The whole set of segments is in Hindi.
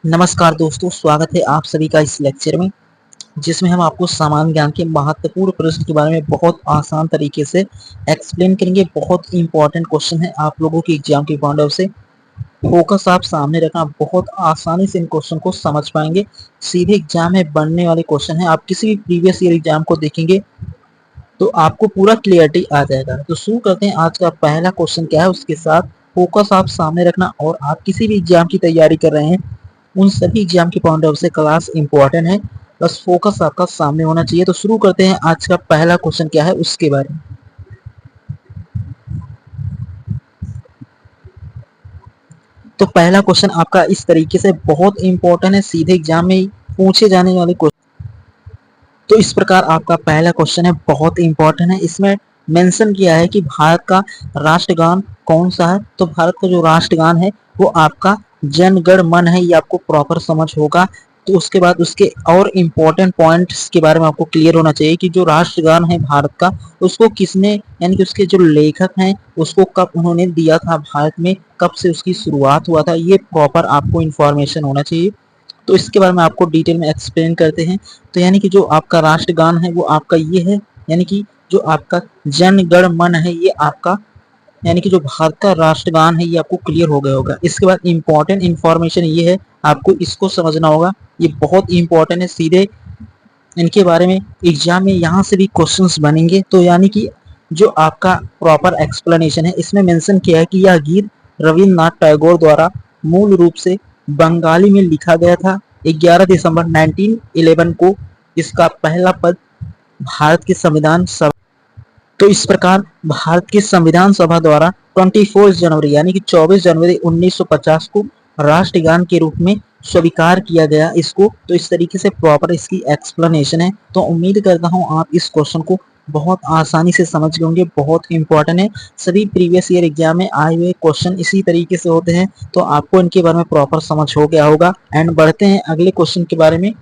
नमस्कार दोस्तों, स्वागत है आप सभी का इस लेक्चर में, जिसमें हम आपको सामान्य ज्ञान के महत्वपूर्ण प्रश्न के बारे में बहुत आसान तरीके से एक्सप्लेन करेंगे। बहुत इंपॉर्टेंट क्वेश्चन है आप लोगों की एग्जाम के पॉइंट ऑफ से। फोकस आप सामने रखना, बहुत आसानी से इन क्वेश्चन को समझ पाएंगे। सीधे एग्जाम में बनने वाले क्वेश्चन है। आप किसी भी प्रीवियस ईयर एग्जाम को देखेंगे तो आपको पूरा क्लियरिटी आ जाएगा। तो शुरू करते हैं। आज का पहला क्वेश्चन क्या है, उसके साथ फोकस आप सामने रखना। और आप किसी भी एग्जाम की तैयारी कर रहे हैं, उन सभी एग्जाम के पॉइंट ऑफ से क्लास इंपॉर्टेंट है, बस फोकस आपका सामने होना चाहिए। तो शुरू करते हैं। आज का पहला क्वेश्चन क्या है उसके बारे में। तो पहला क्वेश्चन आपका इस तरीके से बहुत इंपॉर्टेंट है, सीधे एग्जाम में पूछे जाने वाले क्वेश्चन। तो इस प्रकार आपका पहला क्वेश्चन है, बहुत इंपॉर्टेंट है। इसमें मेंशन किया है कि भारत का राष्ट्रगान कौन सा है। तो भारत का जो राष्ट्रगान है वो आपका जन गण मन है, ये आपको प्रॉपर समझ होगा। तो उसके बाद उसके और इम्पोर्टेंट पॉइंट्स के बारे में आपको क्लियर होना चाहिए कि जो राष्ट्रगान है भारत का, उसको किसने, यानी कि उसके जो लेखक हैं, उसको कब उन्होंने दिया था भारत में, कब से उसकी शुरुआत हुआ था, ये प्रॉपर आपको इन्फॉर्मेशन होना चाहिए। तो इसके बारे में आपको डिटेल में एक्सप्लेन करते हैं। तो यानी कि जो आपका राष्ट्रगान है वो आपका ये है, यानी कि जो आपका जन गण मन है ये आपका, यानी कि जो भारत का राष्ट्रगान है ये आपको क्लियर हो गया होगा। इसके बाद इंपॉर्टेंट इंफॉर्मेशन ये है, आपको इसको समझना होगा, ये बहुत इंपॉर्टेंट है। सीधे इनके बारे में एग्जाम में यहाँ से भी क्वेश्चंस बनेंगे। तो यानी कि जो आपका प्रॉपर एक्सप्लेनेशन है, इसमें मेंशन किया है कि यह गीत रविन्द्रनाथ टैगोर द्वारा मूल रूप से बंगाली में लिखा गया था। 11 दिसंबर 1911 को इसका पहला पद भारत के संविधान सभा, तो इस प्रकार भारत की संविधान सभा द्वारा 24 जनवरी यानी कि 24 जनवरी 1950 को राष्ट्रगान के रूप में स्वीकार किया गया इसको। तो इस तरीके से प्रॉपर इसकी एक्सप्लेनेशन है। तो उम्मीद करता हूँ आप इस क्वेश्चन को बहुत आसानी से समझ गए होंगे। बहुत इंपॉर्टेंट है, सभी प्रीवियस ईयर एग्जाम में आए हुए क्वेश्चन इसी तरीके से होते हैं। तो आपको इनके बारे में प्रॉपर समझ हो गया होगा। एंड बढ़ते हैं अगले क्वेश्चन के बारे में।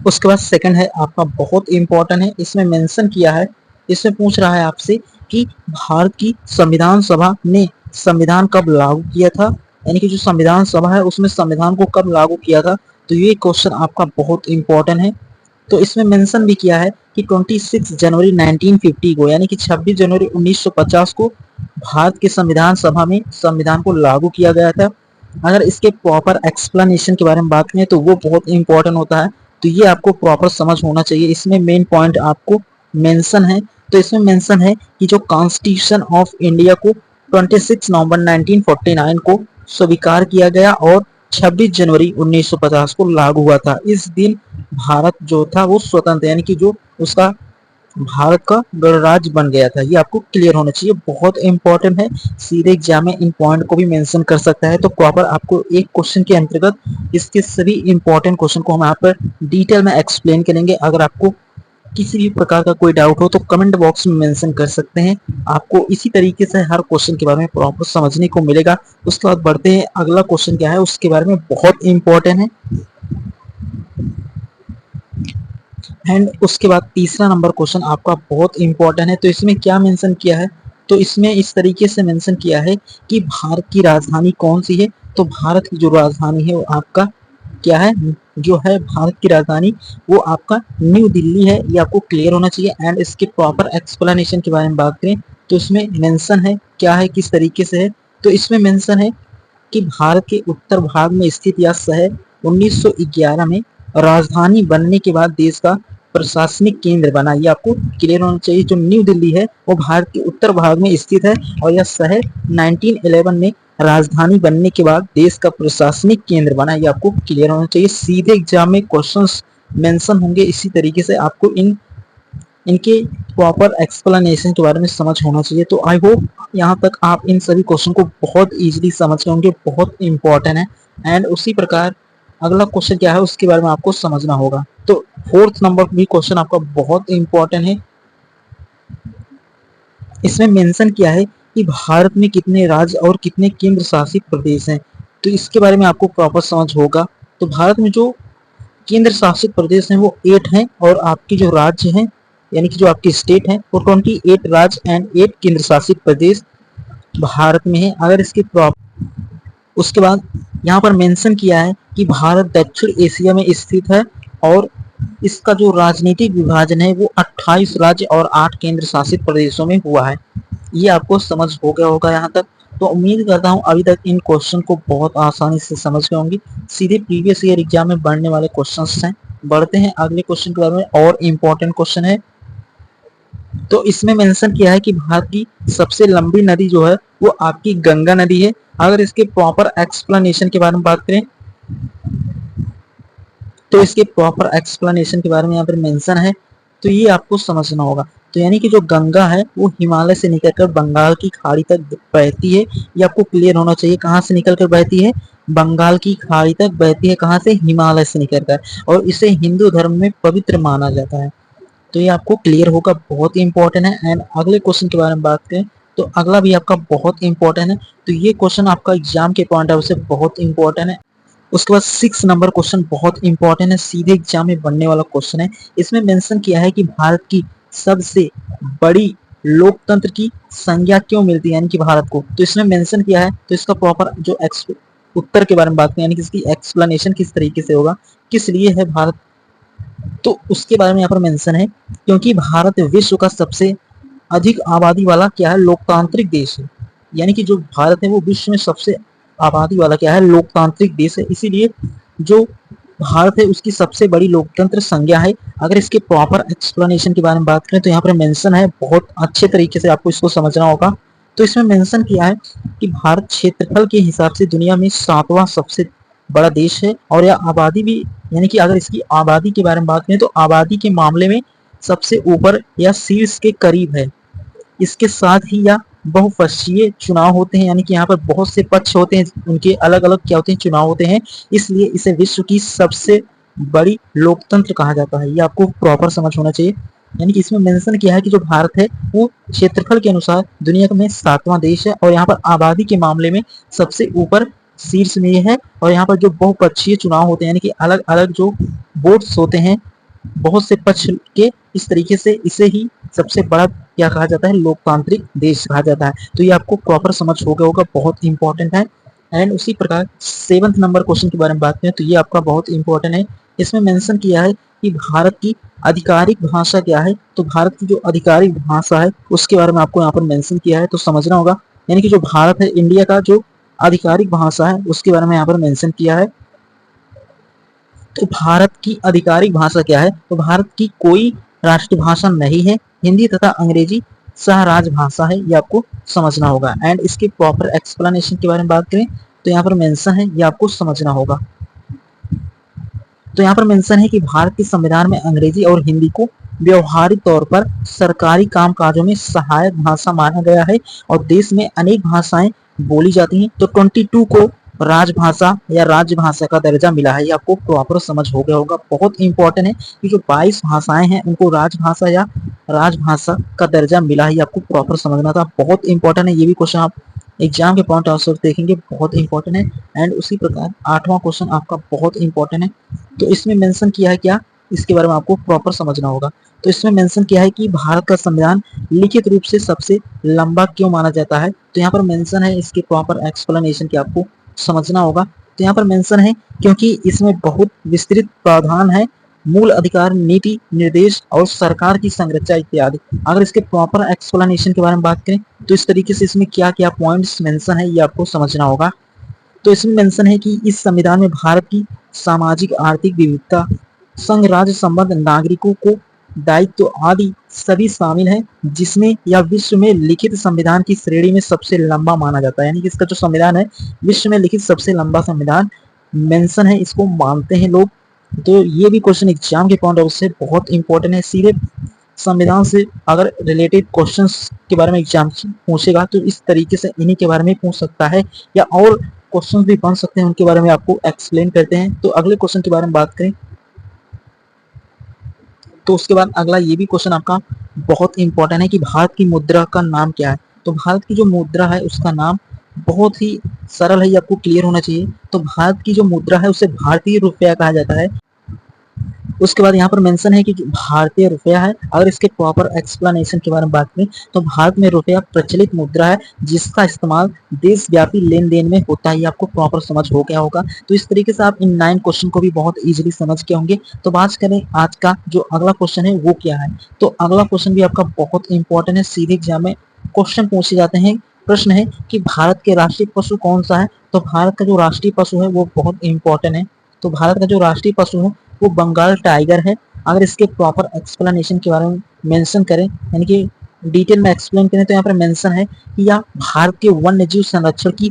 उसके बाद सेकंड है आपका, बहुत इंपॉर्टेंट है। इसमें मेंशन किया है, इसमें पूछ रहा है आपसे कि भारत की संविधान सभा ने संविधान कब लागू किया था, यानी कि जो संविधान सभा है उसमें संविधान को कब लागू किया था। तो ये क्वेश्चन आपका बहुत इंपॉर्टेंट है। तो इसमें मेंशन भी किया है कि 26 जनवरी 1950 को, यानी कि 26 जनवरी 1950 को भारत के संविधान सभा में संविधान को लागू किया गया था। अगर इसके प्रॉपर एक्सप्लेनेशन के बारे में बात करें तो वो बहुत इंपॉर्टेंट होता है। तो ये आपको प्रॉपर समझ होना चाहिए। इसमें मेन पॉइंट आपको मेंशन है। तो इसमें मेंशन है कि जो कॉन्स्टिट्यूशन ऑफ इंडिया को 26 नवंबर 1949 को स्वीकार किया गया और 26 जनवरी 1950 को लागू हुआ था। इस दिन भारत जो था वो स्वतंत्र, यानी कि जो उसका भारत का गणराज्य बन गया था। ये आपको क्लियर होना चाहिए, बहुत इंपॉर्टेंट है। सीधे एग्जाम में इन पॉइंट को भी मेंशन कर सकता है। तो प्रॉपर आपको एक क्वेश्चन के अंतर्गत इसके सभी इंपॉर्टेंट क्वेश्चन को हम यहाँ पर डिटेल में एक्सप्लेन करेंगे। अगर आपको किसी भी प्रकार का कोई डाउट हो तो कमेंट बॉक्स में मेंशन कर सकते हैं। आपको इसी तरीके से हर क्वेश्चन के बारे में प्रॉपर समझने को मिलेगा। उसके बाद बढ़ते हैं, अगला क्वेश्चन क्या है उसके बारे में, बहुत इंपॉर्टेंट है। एंड उसके बाद तीसरा नंबर क्वेश्चन आपका बहुत इंपॉर्टेंट है। तो इसमें क्या मेंशन किया है, तो इसमें इस तरीके से मेंशन किया है कि भारत की राजधानी कौन सी है। तो भारत की जो राजधानी है वो आपका क्या है, जो है भारत की राजधानी वो आपका न्यू दिल्ली है। ये आपको क्लियर होना चाहिए। एंड इसके प्रॉपर एक्सप्लेनेशन के बारे में बात करें तो इसमें मेंशन है क्या है, किस तरीके से है। तो इसमें मेंशन है कि भारत के उत्तर भाग में स्थित यह शहर 1911 में राजधानी बनने के बाद देश का प्रशासनिक केंद्र बना। ये आपको क्लियर होना चाहिए। जो न्यू दिल्ली है वो भारत के उत्तर भाग में स्थित है और यह शहर 1911 में राजधानी बनने के बाद देश का प्रशासनिक केंद्र बना। ये आपको क्लियर होना चाहिए। सीधे एग्जाम में क्वेश्चंस मेंशन होंगे इसी तरीके से। आपको इनके प्रॉपर एक्सप्लेनेशन के बारे में समझ होना चाहिए। तो आई होप यहाँ तक आप इन सभी क्वेश्चन को बहुत इजीली समझ गए होंगे, बहुत इंपॉर्टेंट है। एंड उसी प्रकार अगला क्वेश्चन क्या है उसके बारे में आपको समझना होगा। तो फोर्थ नंबर भी क्वेश्चन आपका बहुत इंपॉर्टेंट है। इसमें मेंशन किया है कि भारत में कितने राज्य और कितने केंद्र शासित प्रदेश हैं। तो इसके बारे में आपको प्रॉपर समझ होगा। तो भारत में जो केंद्र शासित प्रदेश हैं वो 8 हैं और आपके जो राज्य हैं, यानी कि जो आपकी स्टेट है वो 28 राज्य एंड 8 केंद्र शासित प्रदेश भारत में है। अगर इसके उसके बाद यहाँ पर मेंशन किया है कि भारत दक्षिण एशिया में स्थित है और इसका जो राजनीतिक विभाजन है वो 28 राज्य और 8 केंद्र शासित प्रदेशों में हुआ है। ये आपको समझ हो गया होगा यहाँ तक। तो उम्मीद करता हूँ अभी तक इन क्वेश्चन को बहुत आसानी से समझ गए होंगे। सीधे प्रीवियस ईयर एग्जाम में बढ़ने वाले क्वेश्चन हैं। बढ़ते हैं अगले क्वेश्चन के बारे में। और इम्पोर्टेंट क्वेश्चन है, तो इसमें मेंशन किया है कि भारत की सबसे लंबी नदी जो है वो आपकी गंगा नदी है। अगर इसके प्रॉपर एक्सप्लेनेशन के बारे में बात करें तो इसके प्रॉपर एक्सप्लेनेशन के बारे में यहाँ पर मेंशन है, तो ये आपको समझना होगा। तो यानी कि जो गंगा है वो हिमालय से निकलकर बंगाल की खाड़ी तक बहती है। ये आपको क्लियर होना चाहिए। कहाँ से निकलकर बहती है? बंगाल की खाड़ी तक बहती है। कहाँ से? हिमालय से निकलकर। और इसे हिंदू धर्म में पवित्र माना जाता है। तो ये आपको क्लियर होगा, बहुत ही इंपॉर्टेंट है। एंड अगले क्वेश्चन के बारे में बात करें तो अगला भी आपका बहुत इंपॉर्टेंट है। तो ये क्वेश्चन आपका एग्जाम के पॉइंट ऑफ व्यू से बहुत इंपॉर्टेंट है। उसके बाद 6 नंबर क्वेश्चन बहुत इंपॉर्टेंट है, सीधे एग्जाम में बनने वाला क्वेश्चन है। इसमें मेंशन किया है कि भारत की सबसे बड़ी लोकतंत्र की संज्ञा क्यों मिलती है, यानी कि भारत को। तो इसमें मेंशन किया है, तो इसका प्रॉपर जो उत्तर के बारे में बात करें, यानी कि इसकी एक्सप्लेनेशन किस तरीके से होगा, किस लिए है भारत, तो उसके बारे में यहाँ पर मेंशन है। क्योंकि भारत विश्व का सबसे अधिक आबादी वाला क्या है? लोकतांत्रिक देश है। यानी कि जो भारत है वो विश्व में सबसे आबादी वाला क्या है? लोकतांत्रिक देश है। इसीलिए जो भारत है उसकी सबसे बड़ी लोकतंत्र संज्ञा है। अगर इसके प्रॉपर एक्सप्लेनेशन के बारे में बात करें तो यहाँ पर मेंशन है, बहुत अच्छे तरीके से आपको इसको समझना होगा। तो इसमें मेंशन किया है कि भारत क्षेत्रफल के हिसाब से दुनिया में 7वां सबसे बड़ा देश है। और यह आबादी भी, यानी कि अगर इसकी आबादी के बारे में बात करें तो आबादी के मामले में सबसे ऊपर या शीर्ष के करीब है। इसके साथ ही यह बहुपक्षीय चुनाव होते हैं, यानी कि यहाँ पर बहुत से पक्ष होते हैं, उनके अलग अलग क्या होते हैं? चुनाव होते हैं। इसलिए इसे विश्व की सबसे बड़ी लोकतंत्र कहा जाता है। ये आपको प्रॉपर समझ होना चाहिए। यानी कि इसमें मेंशन किया है कि जो भारत है वो क्षेत्रफल के अनुसार दुनिया में 7वां देश है और यहाँ पर आबादी के मामले में सबसे ऊपर शीर्ष में है। और यहाँ पर जो बहुपक्षीय चुनाव होते हैं, यानी कि अलग अलग जो वोट्स होते हैं बहुत से पक्ष के, इस तरीके से इसे ही सबसे बड़ा क्या कहा जाता है? लोकतांत्रिक देश कहा जाता है। तो ये आपको प्रॉपर समझ हो गया होगा, बहुत इंपॉर्टेंट है। एंड उसी प्रकार 7 नंबर क्वेश्चन के बारे में बात करें तो ये आपका बहुत इंपॉर्टेंट है। इसमें मेंशन किया है कि भारत की आधिकारिक भाषा क्या है। तो भारत की जो आधिकारिक भाषा है उसके बारे में आपको यहाँ पर मेंशन किया है, तो समझना होगा। यानी कि जो भारत है, इंडिया का जो आधिकारिक भाषा है उसके बारे में यहाँ पर मेंशन किया है। तो भारत की आधिकारिक भाषा क्या है? तो भारत की कोई राष्ट्रभाषा नहीं है। हिंदी तथा अंग्रेजी सह राजभाषा है। ये आपको समझना होगा। एंड इसके प्रॉपर एक्सप्लेनेशन के बारे में बात करें तो यहाँ पर मेंशन है, ये आपको समझना होगा। तो यहाँ पर मेंशन है कि भारत के संविधान में अंग्रेजी और हिंदी को व्यवहारिक तौर पर सरकारी कामकाजों में सहायक भाषा माना गया है और देश में अनेक भाषाएं बोली जाती हैं। तो 22 को राजभाषा या राज्य भाषा का दर्जा मिला है। ये आपको प्रॉपर समझ हो गया होगा, बहुत इंपॉर्टेंट है कि जो 22 भाषाएं हैं उनको राजभाषा या राजभाषा का दर्जा मिला है। ये आपको प्रॉपर समझना था, बहुत इंपॉर्टेंट है। ये भी क्वेश्चन आप एग्जाम के पॉइंट ऑफ व्यू से देखेंगे, बहुत इंपॉर्टेंट है। एंड उसी प्रकार 8वां क्वेश्चन आपका बहुत इंपॉर्टेंट है। तो इसमें मेंशन किया है क्या, इसके बारे में आपको प्रॉपर समझना होगा। तो इसमें मेंशन किया है कि भारत का संविधान लिखित रूप से सबसे लंबा क्यों माना जाता है। तो यहाँ पर मेंशन है, इसके प्रॉपर एक्सप्लेनेशन की आपको समझना होगा। तो यहाँ पर मेंशन है क्योंकि इसमें बहुत विस्तृत प्रावधान है, मूल अधिकार, नीति निर्देश और सरकार की संरचना इत्यादि। अगर इसके प्रॉपर एक्सप्लेनेशन के बारे में बात करें तो इस तरीके से इसमें क्या क्या पॉइंट्स मेंशन है ये आपको समझना होगा। तो इसमें मेंशन है कि इस संविधान में भारत की सामाजिक आर्थिक विविधता, संघ राज्य संबंध, नागरिकों को दायित्व आदि सभी शामिल हैं, जिसमें यह विश्व में लिखित संविधान की श्रेणी में सबसे लंबा माना जाता है। यानी कि इसका जो संविधान है विश्व में लिखित सबसे लंबा संविधान मेंशन है, इसको मानते हैं लोग। तो ये भी क्वेश्चन एग्जाम के पॉइंट ऑफ व्यू से बहुत इंपॉर्टेंट है। सीधे संविधान से अगर रिलेटेड क्वेश्चंस के बारे में एग्जाम पूछेगा तो इस तरीके से इन्हीं के बारे में पूछ सकता है, या और क्वेश्चंस भी बन सकते हैं, उनके बारे में आपको एक्सप्लेन करते हैं। तो अगले क्वेश्चन के बारे में बात करें तो उसके बाद अगला ये भी क्वेश्चन आपका बहुत इंपॉर्टेंट है कि भारत की मुद्रा का नाम क्या है। तो भारत की जो मुद्रा है उसका नाम बहुत ही सरल है, ये आपको क्लियर होना चाहिए। तो भारत की जो मुद्रा है उसे भारतीय रुपया कहा जाता है। उसके बाद यहाँ पर मेंशन है कि भारतीय रुपया है। अगर इसके प्रॉपर एक्सप्लेनेशन के बारे में बात करें तो भारत में रुपया प्रचलित मुद्रा है जिसका इस्तेमाल देशव्यापी लेन देन में होता है। आपको प्रॉपर समझ हो गया होगा। तो इस तरीके से आप इन 9 क्वेश्चन को भी बहुत इजीली समझ के होंगे। तो बात करें आज का जो अगला क्वेश्चन है वो क्या है। तो अगला क्वेश्चन भी आपका बहुत इंपॉर्टेंट है। सीधे एग्जाम में क्वेश्चन पूछे जाते हैं। प्रश्न है कि भारत के राष्ट्रीय पशु कौन सा है। तो भारत का जो राष्ट्रीय पशु है वो बहुत इंपॉर्टेंट है। तो भारत का जो राष्ट्रीय पशु है वो बंगाल टाइगर है। अगर इसके प्रॉपर एक्सप्लेनेशन के बारे में मेंशन करें यानी कि डिटेल में एक्सप्लेन करें तो यहाँ पर मेंशन है कि यह भारत के वन्य जीव संरक्षण की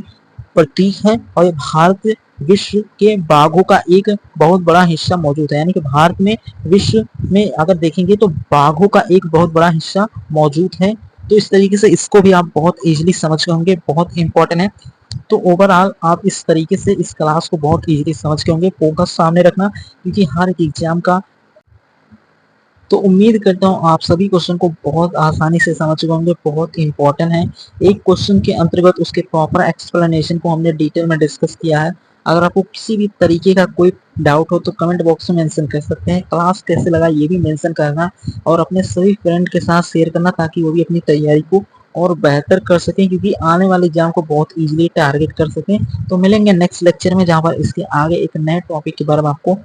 प्रतीक है और ये भारत विश्व के बाघों का एक बहुत बड़ा हिस्सा मौजूद है। यानी कि भारत में विश्व में अगर देखेंगे तो बाघों का एक बहुत बड़ा हिस्सा मौजूद है। तो इस तरीके से इसको भी आप बहुत इजीली समझ गए होंगे, बहुत इंपॉर्टेंट है। तो ओवरऑल आप इस तरीके से इस क्लास को बहुत इजीली समझ के होंगे। फोकस सामने रखना क्योंकि हर एक एग्जाम का तो उम्मीद करता हूँ आप सभी क्वेश्चन को बहुत आसानी से समझ चुके होंगे, बहुत इंपॉर्टेंट है। एक क्वेश्चन के अंतर्गत उसके प्रॉपर एक्सप्लेनेशन को हमने डिटेल में डिस्कस किया है। अगर आपको किसी भी तरीके का कोई डाउट हो तो कमेंट बॉक्स में मेंशन कर सकते हैं। क्लास कैसे लगा ये भी मेंशन करना और अपने सभी फ्रेंड के साथ शेयर करना ताकि वो भी अपनी तैयारी को और बेहतर कर सकें क्योंकि आने वाले एग्जाम को बहुत इजीली टारगेट कर सकें। तो मिलेंगे नेक्स्ट लेक्चर में जहाँ पर इसके आगे एक नए टॉपिक के बारे में आपको